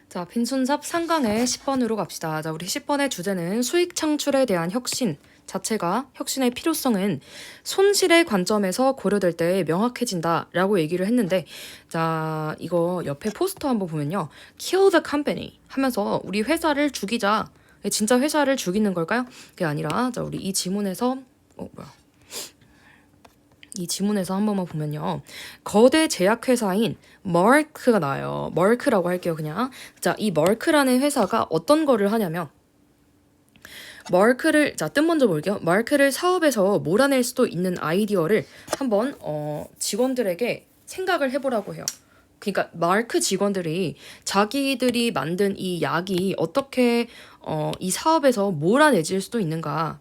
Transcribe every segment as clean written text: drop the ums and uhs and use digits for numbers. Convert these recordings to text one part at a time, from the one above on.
자, 빈손잡 3강의 10번으로 갑시다. 자, 우리 10번의 주제는 수익 창출에 대한 혁신 자체가 혁신의 필요성은 손실의 관점에서 고려될 때 명확해진다 라고 얘기를 했는데, 자, 이거 옆에 포스터 한번 보면요, kill the company 하면서 우리 회사를 죽이자, 진짜 회사를 죽이는 걸까요? 그게 아니라, 자, 우리 이 지문에서 이 지문에서 한 번만 보면요, 거대 제약회사인 머크가 나와요. 머크라고 할게요, 그냥. 자, 이 머크라는 회사가 어떤 거를 하냐면, 머크를, 자, 뜻 먼저 볼게요. 머크를 사업에서 몰아낼 수도 있는 아이디어를 한번 직원들에게 생각을 해보라고 해요. 그러니까 마크 직원들이 자기들이 만든 이 약이 어떻게 이 사업에서 몰아내질 수도 있는가.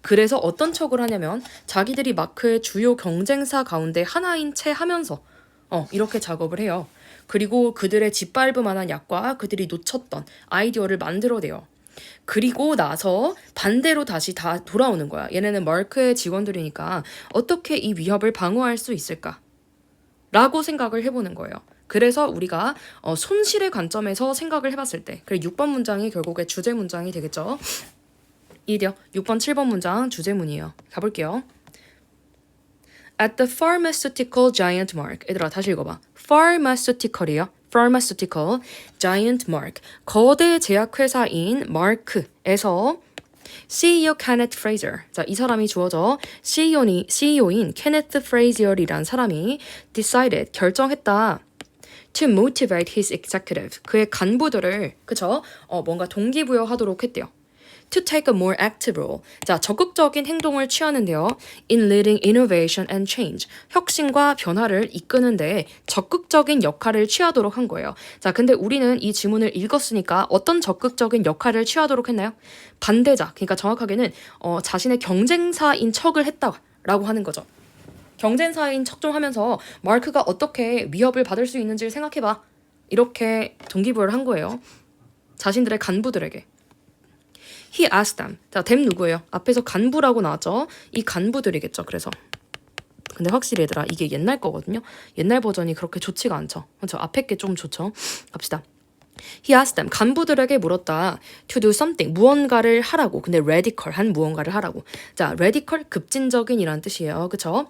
그래서 어떤 척을 하냐면 자기들이 마크의 주요 경쟁사 가운데 하나인 채 하면서 이렇게 작업을 해요. 그리고 그들의 짓밟을 만한 약과 그들이 놓쳤던 아이디어를 만들어내요. 그리고 나서 반대로 다시 다 돌아오는 거야. 얘네는 마크의 직원들이니까 어떻게 이 위협을 방어할 수 있을까? 라고 생각을 해보는 거예요. 그래서 우리가 손실의 관점에서 생각을 해봤을 때, 그래 6번 문장이 결국에 주제 문장이 되겠죠. 이디어 6번 7번 문장 주제문이에요. 가볼게요. At the pharmaceutical giant Merck. 얘들아 다시 읽어봐. pharmaceutical이요. pharmaceutical giant Merck. 거대 제약회사인 Merck에서 CEO Kenneth Frazier. 자, 이 사람이 주어져 CEO인 Kenneth Frazier이란 사람이 decided, 결정했다. To motivate his executive. 그의 간부들을, 그쵸? 뭔가 동기부여하도록 했대요. To take a more active role. 자, 적극적인 행동을 취하는데요. In leading innovation and change. 혁신과 변화를 이끄는데 적극적인 역할을 취하도록 한 거예요. 자, 근데 우리는 이 지문을 읽었으니까 어떤 적극적인 역할을 취하도록 했나요? 반대자. 그러니까 정확하게는 자신의 경쟁사인 척을 했다라고 하는 거죠. 경쟁사인 척 좀 하면서 마크가 어떻게 위협을 받을 수 있는지를 생각해봐. 이렇게 동기부여를 한 거예요. 자신들의 간부들에게. He asked them. 자, them 누구예요? 앞에서 간부라고 나왔죠? 이 간부들이겠죠, 그래서. 근데 확실히 얘들아, 이게 옛날 거거든요? 옛날 버전이 그렇게 좋지가 않죠? 그렇죠? 앞에 게 좀 좋죠? 갑시다. He asked them. 간부들에게 물었다. To do something. 무언가를 하라고. 근데 radical. 한 무언가를 하라고. 자, radical, 급진적인 이란 뜻이에요. 그쵸?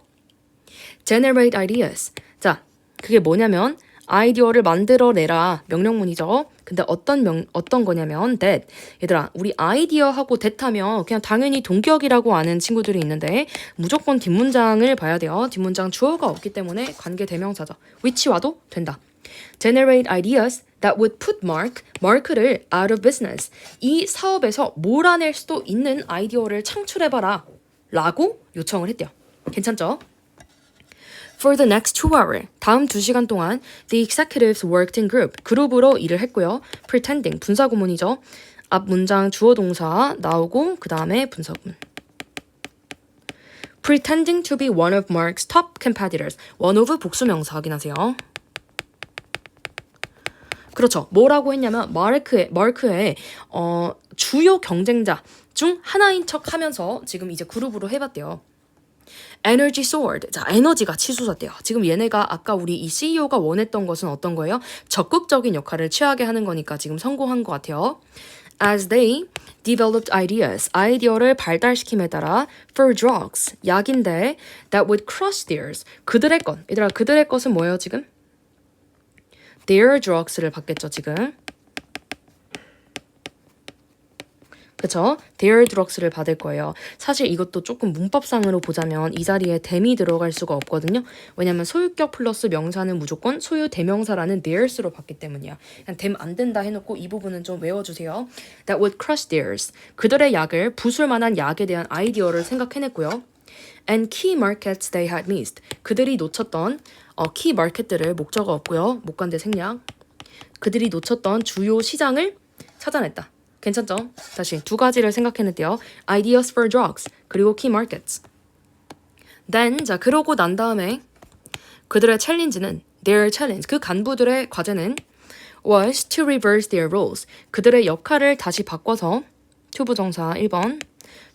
Generate ideas. 자, 그게 뭐냐면 아이디어를 만들어내라. 명령문이죠. 근데 어떤 거냐면 that. 얘들아, 우리 아이디어하고 that 하면 그냥 당연히 동격이라고 아는 친구들이 있는데 무조건 뒷문장을 봐야 돼요. 뒷문장 주어가 없기 때문에 관계 대명사죠. which와도 된다. Generate ideas that would put Mark를 out of business. 이 사업에서 몰아낼 수도 있는 아이디어를 창출해봐라. 라고 요청을 했대요. 괜찮죠? For the next 2 hours, 다음 2시간 동안 the executives worked in group, 그룹으로 일을 했고요. Pretending, 분사구문이죠. 앞 문장 주어 동사 나오고 그 다음에 분사구문. Pretending to be one of Mark's top competitors. one of 복수명사 확인하세요. 그렇죠. 뭐라고 했냐면 마크의 주요 경쟁자 중 하나인 척 하면서 지금 이제 그룹으로 해봤대요. Energy soared. 자, 에너지가 치솟았대요. 지금 얘네가 아까 우리 이 CEO가 원했던 것은 어떤 거예요? 적극적인 역할을 취하게 하는 거니까 지금 성공한 것 같아요. As they developed ideas, 아이디어를 발달시킴에 따라 for drugs, 약인데 that would crush theirs, 그들의 것. 얘들아, 그들의 것은 뭐예요, 지금? Their drugs를 받겠죠, 지금. 그쵸? Their drugs를 받을 거예요. 사실 이것도 조금 문법상으로 보자면 이 자리에 them이 들어갈 수가 없거든요. 왜냐면 소유격 플러스 명사는 무조건 소유 대명사라는 theirs로 받기 때문이야. 그냥 them 안 된다 해놓고 이 부분은 좀 외워주세요. That would crush theirs. 그들의 약을 부술 만한 약에 대한 아이디어를 생각해냈고요. And key markets they had missed. 그들이 놓쳤던 key market들을 목적어 없고요. 목간대 생략. 그들이 놓쳤던 주요 시장을 찾아냈다. 괜찮죠? 다시 2가지를 생각해냈대요. Ideas for drugs 그리고 key markets. Then 자 그러고 난 다음에 그들의 챌린지는 their challenge 그 간부들의 과제는 was to reverse their roles 그들의 역할을 다시 바꿔서 to 부정사 1번,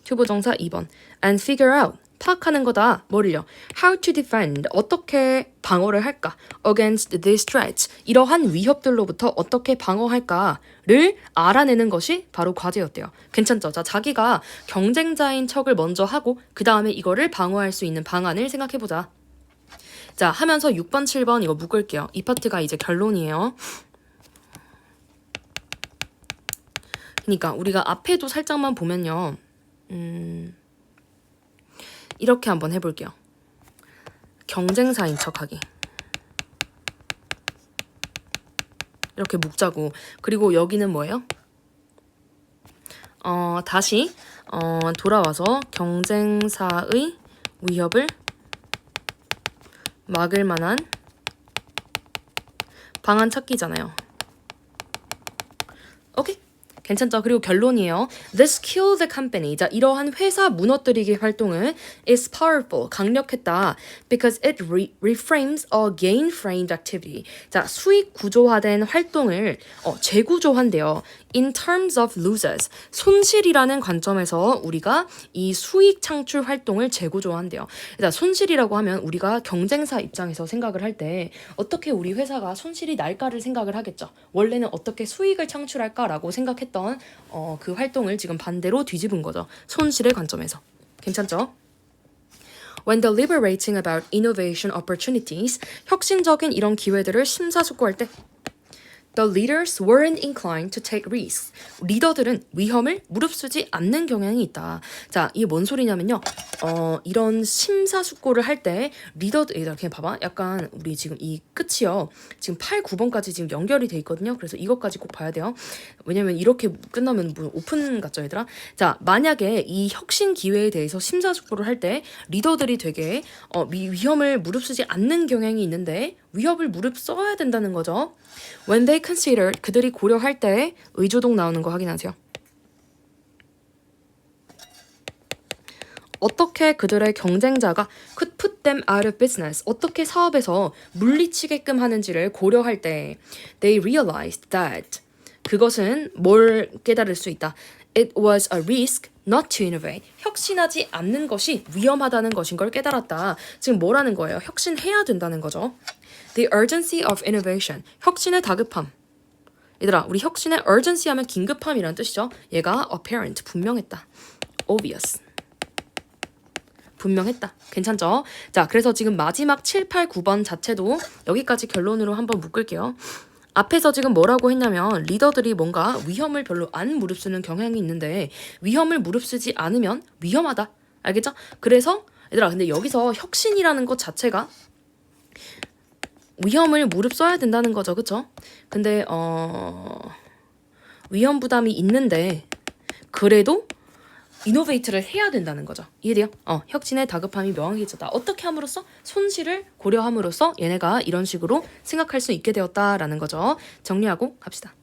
to 부정사 2번 and figure out 파악하는 거다. 뭐를요? How to defend. 어떻게 방어를 할까? Against these threats. 이러한 위협들로부터 어떻게 방어할까를 알아내는 것이 바로 과제였대요. 괜찮죠? 자, 자기가 경쟁자인 척을 먼저 하고 그 다음에 이거를 방어할 수 있는 방안을 생각해보자. 자, 하면서 6번, 7번 이거 묶을게요. 이 파트가 이제 결론이에요. 그러니까 우리가 앞에도 살짝만 보면요. 이렇게 한번 해볼게요. 경쟁사인 척하기. 이렇게 묶자고. 그리고 여기는 뭐예요? 다시 돌아와서 경쟁사의 위협을 막을 만한 방안 찾기잖아요. 오케이? 괜찮죠? 그리고 결론이에요. This kill the company. 자, 이러한 회사 무너뜨리기 활동은 is powerful. 강력했다. Because it reframes a gain-framed activity. 자, 수익 구조화된 활동을 재구조한대요. In terms of losses. 손실이라는 관점에서 우리가 이 수익 창출 활동을 재구조한대요. 자, 손실이라고 하면 우리가 경쟁사 입장에서 생각을 할 때 어떻게 우리 회사가 손실이 날까를 생각을 하겠죠. 원래는 어떻게 수익을 창출할까라고 생각했던 그 활동을 지금 반대로 뒤집은 거죠. 손실의 관점에서. 괜찮죠? When deliberating about innovation opportunities, 혁신적인 이런 기회들을 심사숙고할 때 The leaders weren't inclined to take risks. 리더들은 위험을 무릅쓰지 않는 경향이 있다. 자, 이게 뭔 소리냐면요. 이런 심사숙고를 할 때 리더들, 그냥 봐봐. 약간 우리 지금 이 끝이요. 지금 8, 9번까지 지금 연결이 돼 있거든요. 그래서 이것까지 꼭 봐야 돼요. 왜냐면 이렇게 끝나면 뭐 오픈 같죠, 얘들아? 자, 만약에 이 혁신 기회에 대해서 심사숙고를 할 때 리더들이 되게 위험을 무릅쓰지 않는 경향이 있는데 위협을 무릅써야 된다는 거죠. When they consider, 그들이 고려할 때 의조동 나오는 거 확인하세요. 어떻게 그들의 경쟁자가 could put them out of business, 어떻게 사업에서 물리치게끔 하는지를 고려할 때 they realized that 그것은 뭘 깨달을 수 있다. It was a risk not to innovate. 혁신하지 않는 것이 위험하다는 것인 걸 깨달았다. 지금 뭐라는 거예요? 혁신해야 된다는 거죠. The urgency of innovation. 혁신의 다급함. 얘들아, 우리 혁신의 urgency 하면 긴급함이라는 뜻이죠. 얘가 apparent, 분명했다. obvious. 분명했다. 괜찮죠? 자, 그래서 지금 마지막 7, 8, 9번 자체도 여기까지 결론으로 한번 묶을게요. 앞에서 지금 뭐라고 했냐면 리더들이 뭔가 위험을 별로 안 무릅쓰는 경향이 있는데 위험을 무릅쓰지 않으면 위험하다. 알겠죠? 그래서 얘들아, 근데 여기서 혁신이라는 것 자체가 위험을 무릅써야 된다는 거죠. 그쵸? 근데 위험 부담이 있는데 그래도 이노베이트를 해야 된다는 거죠. 이해돼요? 혁신의 다급함이 명확히 있었다. 어떻게 함으로써? 손실을 고려함으로써 얘네가 이런 식으로 생각할 수 있게 되었다라는 거죠. 정리하고 갑시다.